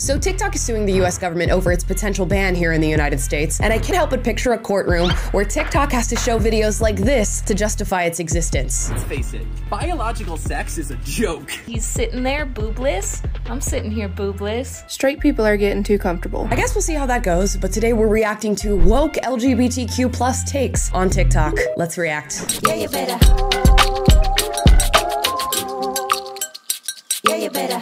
So TikTok is suing the US government over its potential ban here in the United States, and I can't help but picture a courtroom where TikTok has to show videos like this to justify its existence. Let's face it, biological sex is a joke. He's sitting there boobless. I'm sitting here boobless. Straight people are getting too comfortable. I guess we'll see how that goes, but today we're reacting to woke LGBTQ plus takes on TikTok. Let's react. Yeah, you better. Yeah, you better.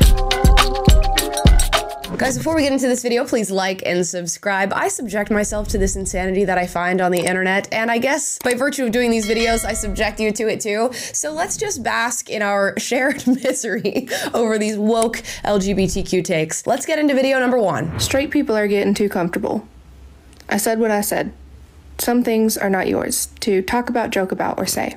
Guys, before we get into this video, please like and subscribe. I subject myself to this insanity that I find on the internet, and I guess by virtue of doing these videos, I subject you to it too. So let's just bask in our shared misery over these woke LGBTQ takes. Let's get into video number 1. Straight people are getting too comfortable. I said what I said. Some things are not yours to talk about, joke about, or say.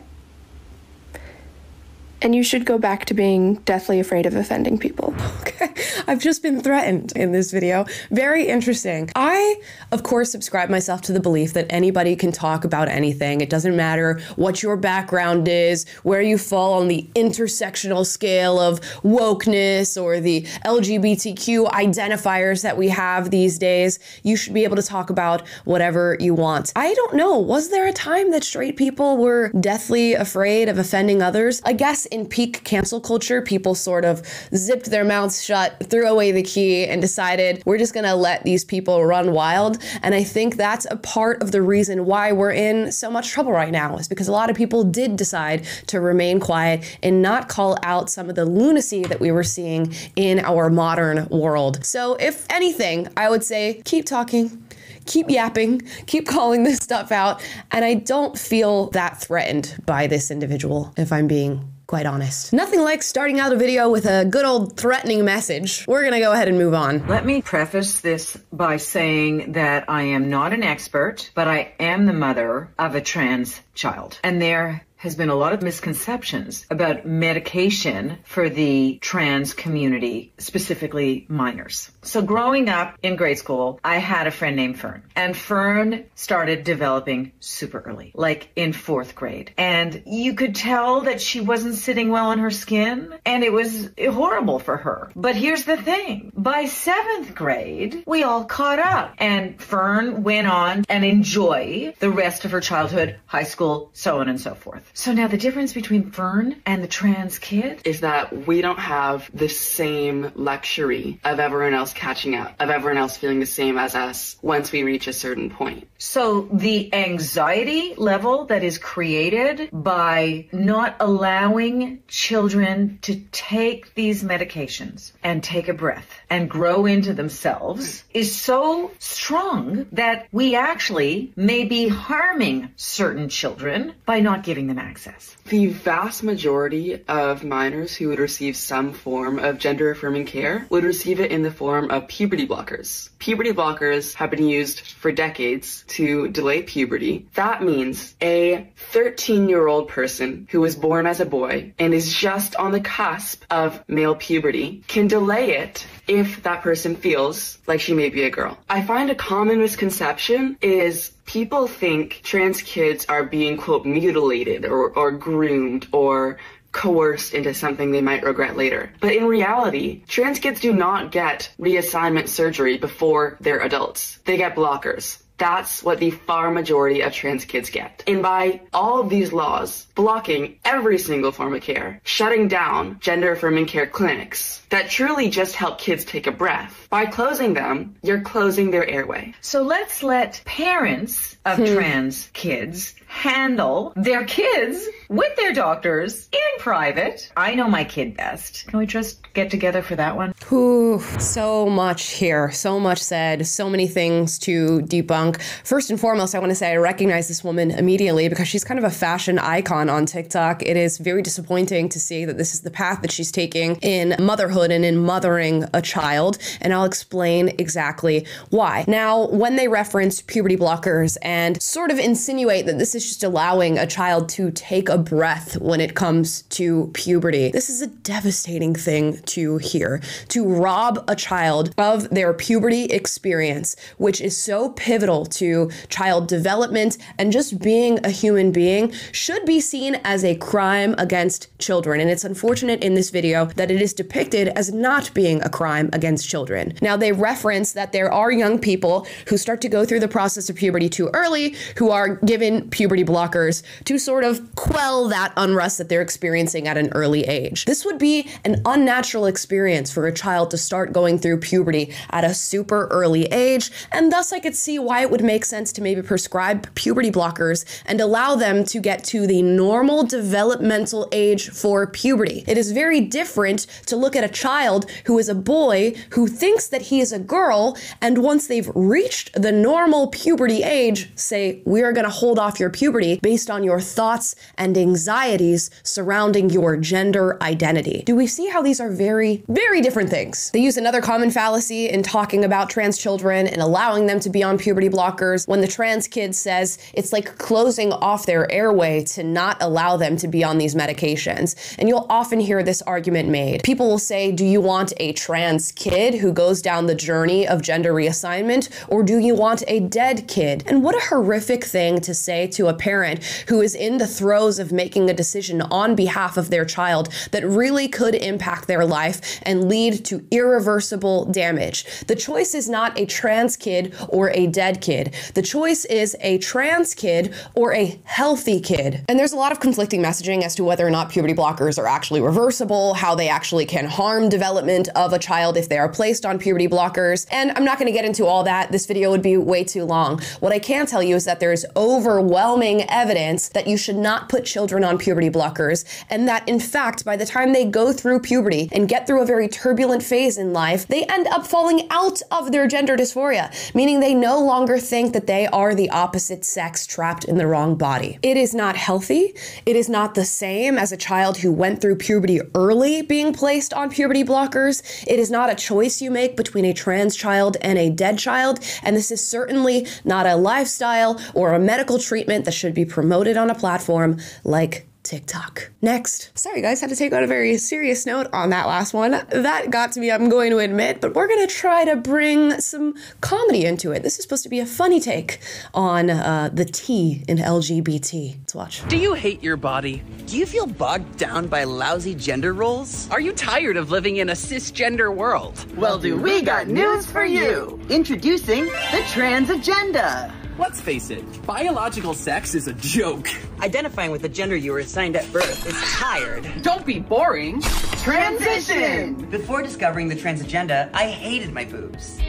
And you should go back to being deathly afraid of offending people. Okay, I've just been threatened in this video. Very interesting. I, of course, subscribe myself to the belief that anybody can talk about anything. It doesn't matter what your background is, where you fall on the intersectional scale of wokeness or the LGBTQ identifiers that we have these days. You should be able to talk about whatever you want. I don't know, was there a time that straight people were deathly afraid of offending others? I guess in peak cancel culture, people sort of zipped their mouths shut, threw away the key, and decided we're just gonna let these people run wild. And I think that's a part of the reason why we're in so much trouble right now, is because a lot of people did decide to remain quiet and not call out some of the lunacy that we were seeing in our modern world. So if anything, I would say keep talking, keep yapping, keep calling this stuff out, and I don't feel that threatened by this individual, if I'm being quite honest. Nothing like starting out a video with a good old threatening message. We're gonna go ahead and move on. Let me preface this by saying that I am not an expert, but I am the mother of a trans child. And there has been a lot of misconceptions about medication for the trans community, specifically minors. So growing up in grade school, I had a friend named Fern, and Fern started developing super early, like in 4th grade. And you could tell that she wasn't sitting well in her skin, and it was horrible for her. But here's the thing, by 7th grade, we all caught up, and Fern went on and enjoy the rest of her childhood, high school, so on and so forth. So now the difference between Fern and the trans kid is that we don't have the same luxury of everyone else catching up, of everyone else feeling the same as us once we reach a certain point. So the anxiety level that is created by not allowing children to take these medications and take a breath and grow into themselves is so strong that we actually may be harming certain children by not giving them access. The vast majority of minors who would receive some form of gender-affirming care would receive it in the form of puberty blockers. Puberty blockers have been used for decades to delay puberty. That means a 13-year-old person who was born as a boy and is just on the cusp of male puberty can delay it if that person feels like she may be a girl. I find a common misconception is people think trans kids are being, quote, mutilated or groomed or coerced into something they might regret later. But in reality, trans kids do not get reassignment surgery before they're adults. They get blockers. That's what the far majority of trans kids get. And by all of these laws blocking every single form of care, shutting down gender-affirming care clinics that truly just help kids take a breath, by closing them, you're closing their airway. So let's let parents of trans kids handle their kids with their doctors in private. I know my kid best. Can we just get together for that one? Ooh, so much here, so much said, so many things to debunk. First and foremost, I want to say I recognize this woman immediately because she's kind of a fashion icon on TikTok. It is very disappointing to see that this is the path that she's taking in motherhood and in mothering a child, and I'll explain exactly why. Now, when they reference puberty blockers and sort of insinuate that this is just allowing a child to take a breath when it comes to puberty. This is a devastating thing to hear. To rob a child of their puberty experience, which is so pivotal to child development and just being a human being, should be seen as a crime against children. And it's unfortunate in this video that it is depicted as not being a crime against children. Now, they reference that there are young people who start to go through the process of puberty too early, who are given puberty blockers to sort of quell that unrest that they're experiencing at an early age. This would be an unnatural experience for a child to start going through puberty at a super early age, and thus I could see why it would make sense to maybe prescribe puberty blockers and allow them to get to the normal developmental age for puberty. It is very different to look at a child who is a boy who thinks that he is a girl, and once they've reached the normal puberty age, say, we are going to hold off your puberty based on your thoughts and anxieties surrounding your gender identity. Do we see how these are very, very different things? They use another common fallacy in talking about trans children and allowing them to be on puberty blockers when the trans kid says it's like closing off their airway to not allow them to be on these medications. And you'll often hear this argument made. People will say, do you want a trans kid who goes down the journey of gender reassignment, or do you want a dead kid? And what a horrific thing to say to a parent who is in the throes of making a decision on behalf of their child that really could impact their life and lead to irreversible damage. The choice is not a trans kid or a dead kid. The choice is a trans kid or a healthy kid. And there's a lot of conflicting messaging as to whether or not puberty blockers are actually reversible, how they actually can harm development of a child if they are placed on puberty blockers. And I'm not going to get into all that. This video would be way too long. What I can tell you is that there's overwhelming evidence that you should not put children on puberty blockers, and that in fact, by the time they go through puberty and get through a very turbulent phase in life, they end up falling out of their gender dysphoria, meaning they no longer think that they are the opposite sex trapped in the wrong body. It is not healthy. It is not the same as a child who went through puberty early being placed on puberty blockers. It is not a choice you make between a trans child and a dead child, and this is certainly not a lifestyle or a medical treatment that should be promoted on a platform like TikTok. Next. Sorry guys, had to take on a very serious note on that last one. That got to me, I'm going to admit, but we're gonna try to bring some comedy into it. This is supposed to be a funny take on the T in LGBT. Let's watch. Do you hate your body? Do you feel bogged down by lousy gender roles? Are you tired of living in a cisgender world? Well, we got news for you! Introducing the trans agenda! Let's face it, biological sex is a joke. Identifying with the gender you were assigned at birth is tired. Don't be boring. Transition! Before discovering the trans agenda, I hated my boobs.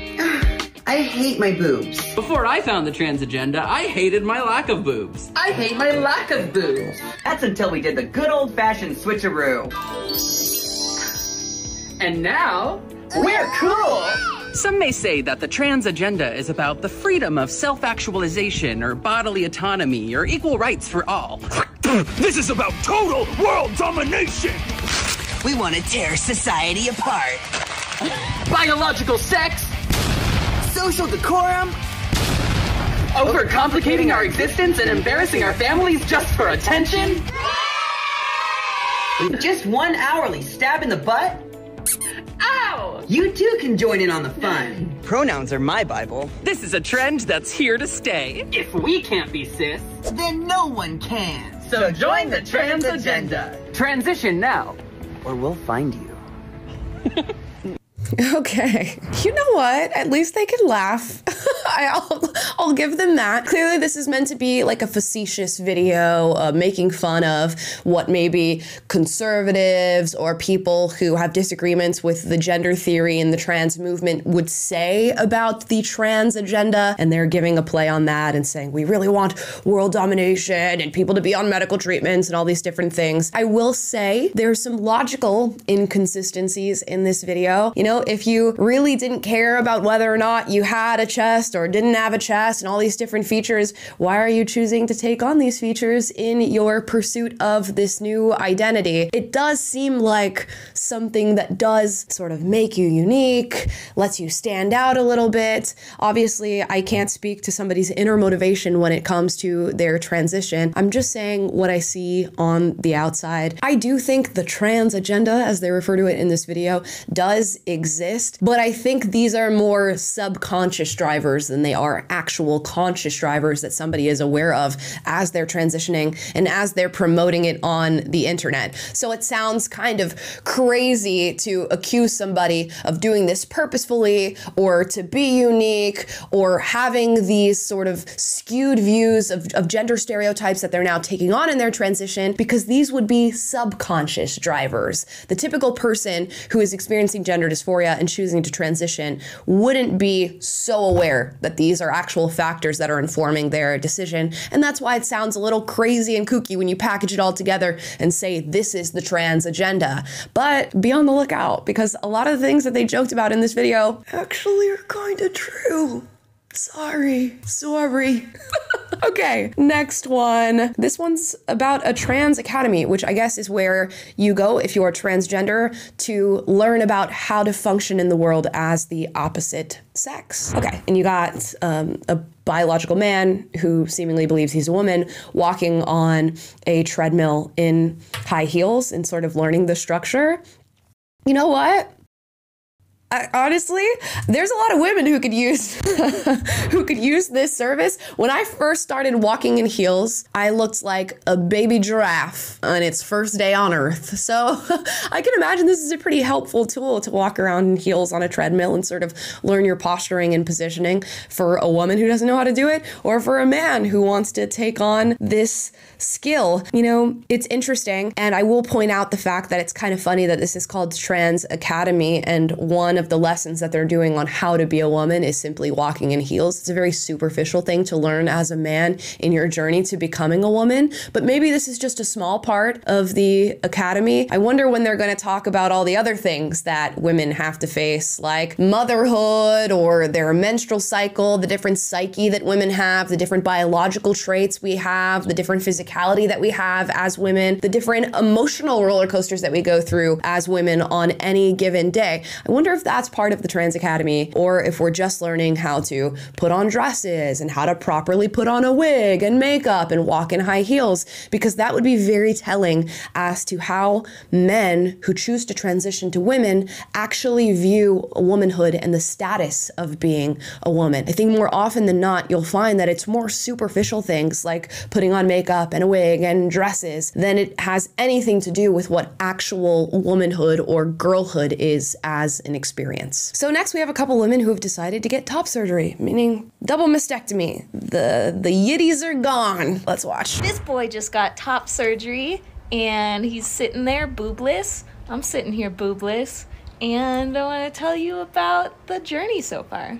I hate my boobs. Before I found the trans agenda, I hated my lack of boobs. I hate my lack of boobs. That's until we did the good old-fashioned switcheroo. And now, we're cool! Some may say that the trans agenda is about the freedom of self-actualization or bodily autonomy or equal rights for all. This is about total world domination! We want to tear society apart. Biological sex, Social decorum, overcomplicating our existence and embarrassing our families just for attention. with just one hourly stab in the butt. Ow! You too can join in on the fun. Pronouns are my Bible. This is a trend that's here to stay. If we can't be cis, Then no one can. so join the trans agenda. Transition now. Or we'll find you. Okay. You know what? At least they can laugh. I'll give them that. Clearly, this is meant to be like a facetious video making fun of what maybe conservatives or people who have disagreements with the gender theory and the trans movement would say about the trans agenda. And they're giving a play on that and saying, we really want world domination and people to be on medical treatments and all these different things. I will say there's some logical inconsistencies in this video. You know, know, if you really didn't care about whether or not you had a chest or didn't have a chest and all these different features, why are you choosing to take on these features in your pursuit of this new identity? It does seem like something that does sort of make you unique, lets you stand out a little bit. Obviously, I can't speak to somebody's inner motivation when it comes to their transition. I'm just saying what I see on the outside. I do think the trans agenda, as they refer to it in this video, does exist, but I think these are more subconscious drivers than they are actual conscious drivers that somebody is aware of as they're transitioning and as they're promoting it on the internet. So it sounds kind of crazy to accuse somebody of doing this purposefully or to be unique or having these sort of skewed views of gender stereotypes that they're now taking on in their transition, because these would be subconscious drivers. The typical person who is experiencing gender dysphoria and choosing to transition wouldn't be so aware that these are actual factors that are informing their decision. And that's why it sounds a little crazy and kooky when you package it all together and say this is the trans agenda. But be on the lookout, because a lot of the things that they joked about in this video actually are kind of true. Sorry. Okay, next one. This one's about a trans academy, which I guess is where you go if you're transgender to learn about how to function in the world as the opposite sex. Okay, and you got a biological man who seemingly believes he's a woman walking on a treadmill in high heels and sort of learning the structure. You know what? Honestly, there's a lot of women who could use this service. When I first started walking in heels, I looked like a baby giraffe on its first day on Earth. So I can imagine this is a pretty helpful tool to walk around in heels on a treadmill and sort of learn your posturing and positioning for a woman who doesn't know how to do it, or for a man who wants to take on this skill. You know, it's interesting, and I will point out the fact that it's kind of funny that this is called Trans Academy, and one of the lessons that they're doing on how to be a woman is simply walking in heels. It's a very superficial thing to learn as a man in your journey to becoming a woman, but maybe this is just a small part of the academy. I wonder when they're going to talk about all the other things that women have to face, like motherhood or their menstrual cycle, the different psyche that women have, the different biological traits we have, the different physicality that we have as women, the different emotional roller coasters that we go through as women on any given day. I wonder if that's part of the Trans Academy, or if we're just learning how to put on dresses and how to properly put on a wig and makeup and walk in high heels, because that would be very telling as to how men who choose to transition to women actually view womanhood and the status of being a woman. I think more often than not, you'll find that it's more superficial things like putting on makeup and a wig and dresses than it has anything to do with what actual womanhood or girlhood is as an experience. So next we have a couple women who have decided to get top surgery, meaning double mastectomy. The yitties are gone. Let's watch. This boy just got top surgery and he's sitting there boobless. I'm sitting here boobless, and I want to tell you about the journey so far.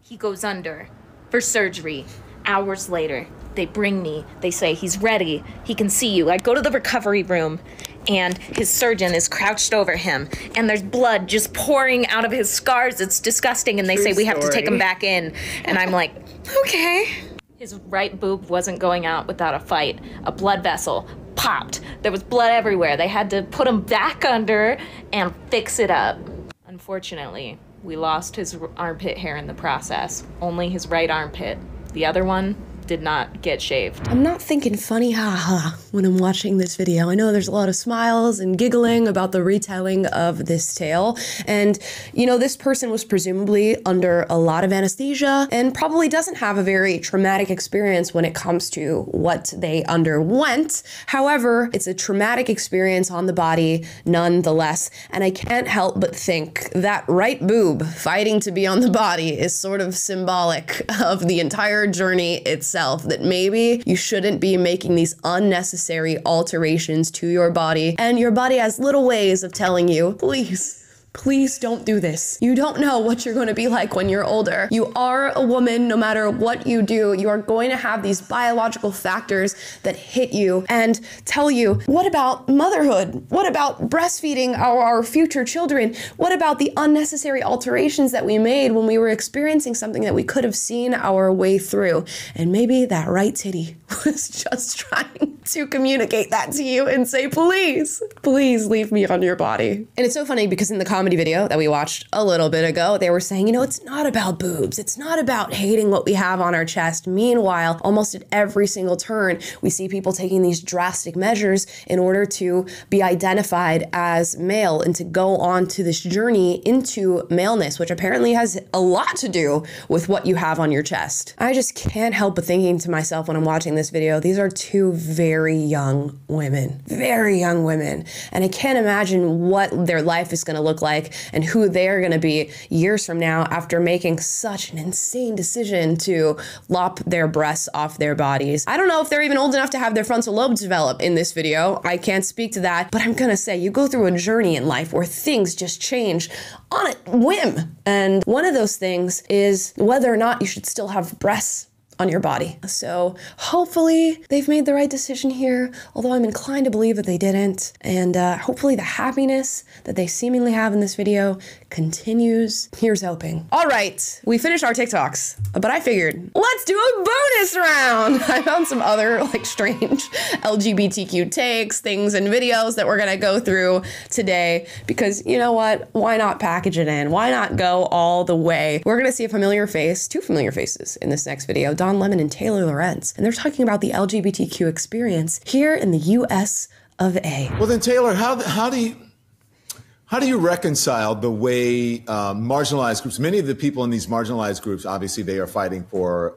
He goes under for surgery. Hours later, they bring me. They say he's ready. He can see you. I go to the recovery room, and his surgeon is crouched over him, and there's blood just pouring out of his scars. It's disgusting, and they say we have to take him back in. And I'm like, okay. His right boob wasn't going out without a fight. A blood vessel popped. There was blood everywhere. They had to put him back under and fix it up. Unfortunately, we lost his armpit hair in the process. Only his right armpit. The other one did not get shaved. I'm not thinking funny haha when I'm watching this video. I know there's a lot of smiles and giggling about the retelling of this tale. And, you know, this person was presumably under a lot of anesthesia and probably doesn't have a very traumatic experience when it comes to what they underwent. However, it's a traumatic experience on the body nonetheless. And I can't help but think that right boob fighting to be on the body is sort of symbolic of the entire journey itself. That maybe you shouldn't be making these unnecessary alterations to your body, and your body has little ways of telling you, please Please don't do this. You don't know what you're going to be like when you're older. You are a woman. No matter what you do, you are going to have these biological factors that hit you and tell you, what about motherhood? What about breastfeeding our future children? What about the unnecessary alterations that we made when we were experiencing something that we could have seen our way through? And maybe that right titty was just trying to communicate that to you and say, please, please leave me on your body. And it's so funny because in the comedy video that we watched a little bit ago, they were saying, you know, it's not about boobs. It's not about hating what we have on our chest. Meanwhile, almost at every single turn, we see people taking these drastic measures in order to be identified as male and to go on to this journey into maleness, which apparently has a lot to do with what you have on your chest. I just can't help but thinking to myself when I'm watching this video, these are two very young women, and I can't imagine what their life is going to look like and who they're going to be years from now after making such an insane decision to lop their breasts off their bodies. I don't know if they're even old enough to have their frontal lobes develop in this video. I can't speak to that, but I'm going to say you go through a journey in life where things just change on a whim. And one of those things is whether or not you should still have breasts on your body. So hopefully they've made the right decision here, although I'm inclined to believe that they didn't. And hopefully the happiness that they seemingly have in this video continues. Here's hoping. All right, we finished our TikToks, but I figured let's do a bonus round. I found some other like strange LGBTQ takes, things, and videos that we're gonna go through today because you know what? Why not package it in? Why not go all the way? We're gonna see a familiar face, two familiar faces in this next video. Don Lemon and Taylor Lorenz, and they're talking about the LGBTQ experience here in the US of A. Well then, Taylor, how do you reconcile the way marginalized groups, many of the people in these marginalized groups, obviously they are fighting for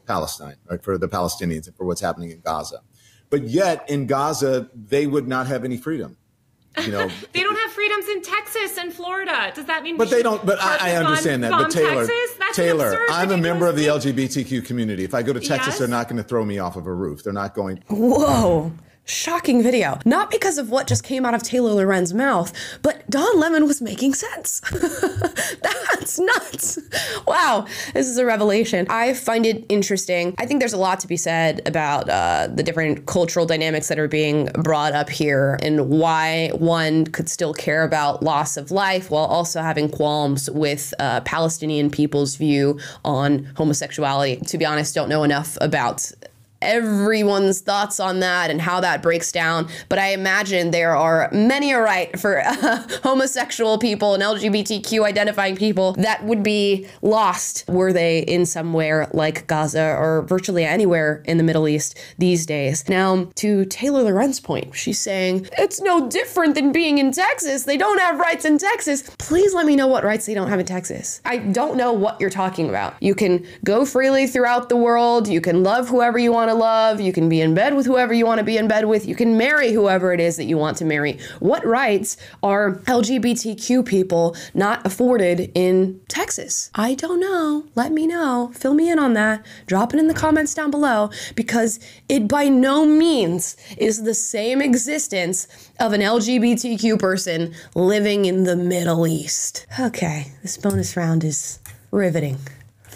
Palestine, right, for the Palestinians and for what's happening in Gaza, but yet in Gaza, they would not have any freedom. You know, they don't have freedoms in Texas and Florida. Does that mean? But they don't. But I understand that. But Taylor, I'm a member of the LGBTQ community. If I go to Texas, they're not going to throw me off of a roof. They're not going. Whoa. Shocking video. Not because of what just came out of Taylor Loren's mouth, but Don Lemon was making sense. That's nuts. Wow, this is a revelation. I find it interesting. I think there's a lot to be said about the different cultural dynamics that are being brought up here and why one could still care about loss of life while also having qualms with Palestinian people's view on homosexuality. To be honest, don't know enough about everyone's thoughts on that and how that breaks down, but I imagine there are many a right for homosexual people and LGBTQ identifying people that would be lost were they in somewhere like Gaza or virtually anywhere in the Middle East these days. Now, to Taylor Loren's point, she's saying, it's no different than being in Texas. They don't have rights in Texas. Please let me know what rights they don't have in Texas. I don't know what you're talking about. You can go freely throughout the world. You can love whoever you want to love. You can be in bed with whoever you want to be in bed with. You can marry whoever it is that you want to marry. What rights are LGBTQ people not afforded in Texas? I don't know. Let me know. Fill me in on that. Drop it in the comments down below because it by no means is the same existence of an LGBTQ person living in the Middle East. Okay, this bonus round is riveting.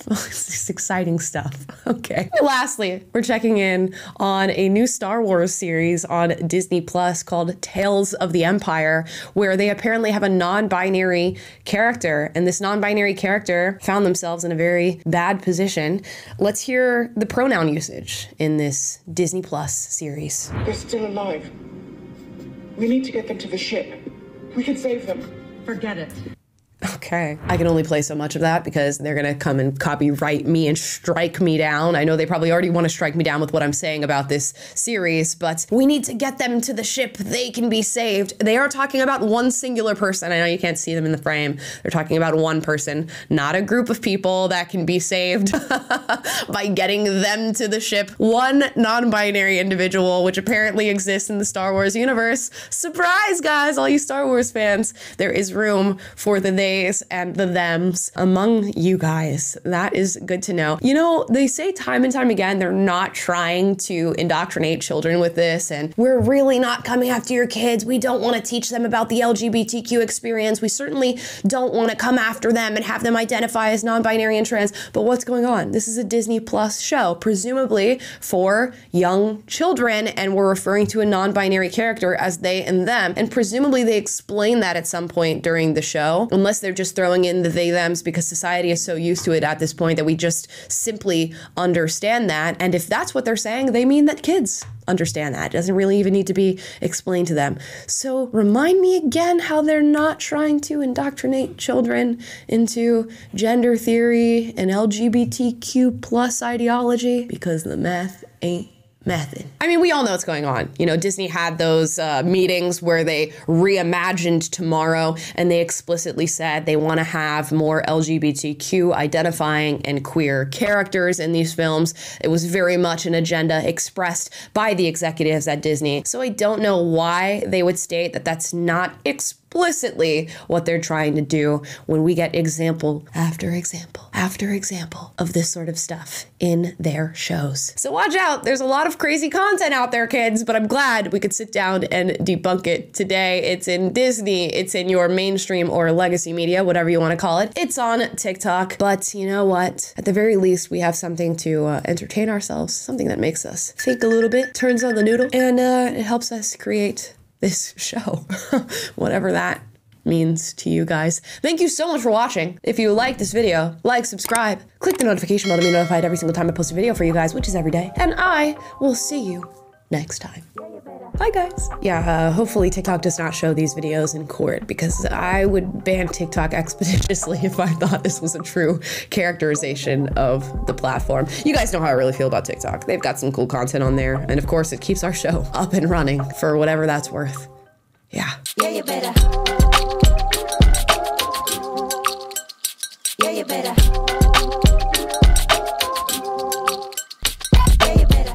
This is exciting stuff. Okay. Lastly, we're checking in on a new Star Wars series on Disney Plus called Tales of the Empire, where they apparently have a non-binary character, and this non-binary character found themselves in a very bad position. Let's hear the pronoun usage in this Disney Plus series. They're still alive. We need to get them to the ship. We can save them. Forget it. Okay, I can only play so much of that because they're gonna come and copyright me and strike me down. I know they probably already want to strike me down with what I'm saying about this series, but we need to get them to the ship. They can be saved. They are talking about one singular person. I know you can't see them in the frame. They're talking about one person, not a group of people that can be saved by getting them to the ship. One non-binary individual, which apparently exists in the Star Wars universe. Surprise, guys, all you Star Wars fans. There is room for the they theys and the thems among you guys. That is good to know. You know, they say time and time again, they're not trying to indoctrinate children with this, and we're really not coming after your kids. We don't want to teach them about the LGBTQ experience. We certainly don't want to come after them and have them identify as non-binary and trans. But what's going on? This is a Disney Plus show, presumably for young children, and we're referring to a non-binary character as they and them, and presumably they explain that at some point during the show, unless they're just throwing in the they-thems because society is so used to it at this point that we just simply understand that. And if that's what they're saying, they mean that kids understand that. It doesn't really even need to be explained to them. So remind me again how they're not trying to indoctrinate children into gender theory and LGBTQ plus ideology, because the math ain't mathin'. I mean, we all know what's going on. You know, Disney had those meetings where they reimagined tomorrow, and they explicitly said they want to have more LGBTQ identifying and queer characters in these films. It was very much an agenda expressed by the executives at Disney. So I don't know why they would state that that's not explicitly what they're trying to do when we get example after example after example of this sort of stuff in their shows. So watch out, there's a lot of crazy content out there, kids, but I'm glad we could sit down and debunk it today. It's in Disney, it's in your mainstream or legacy media, whatever you want to call it. It's on TikTok, but you know what? At the very least, we have something to entertain ourselves, something that makes us think a little bit, turns on the noodle, and it helps us create this show, whatever that means to you guys. Thank you so much for watching. If you like this video, like, subscribe, click the notification bell to be notified every single time I post a video for you guys, which is every day. And I will see you next time. Bye, guys. Yeah, hopefully TikTok does not show these videos in court, because I would ban TikTok expeditiously if I thought this was a true characterization of the platform. You guys know how I really feel about TikTok. They've got some cool content on there, and of course it keeps our show up and running for whatever that's worth. Yeah. Yeah, you better. Yeah, you better.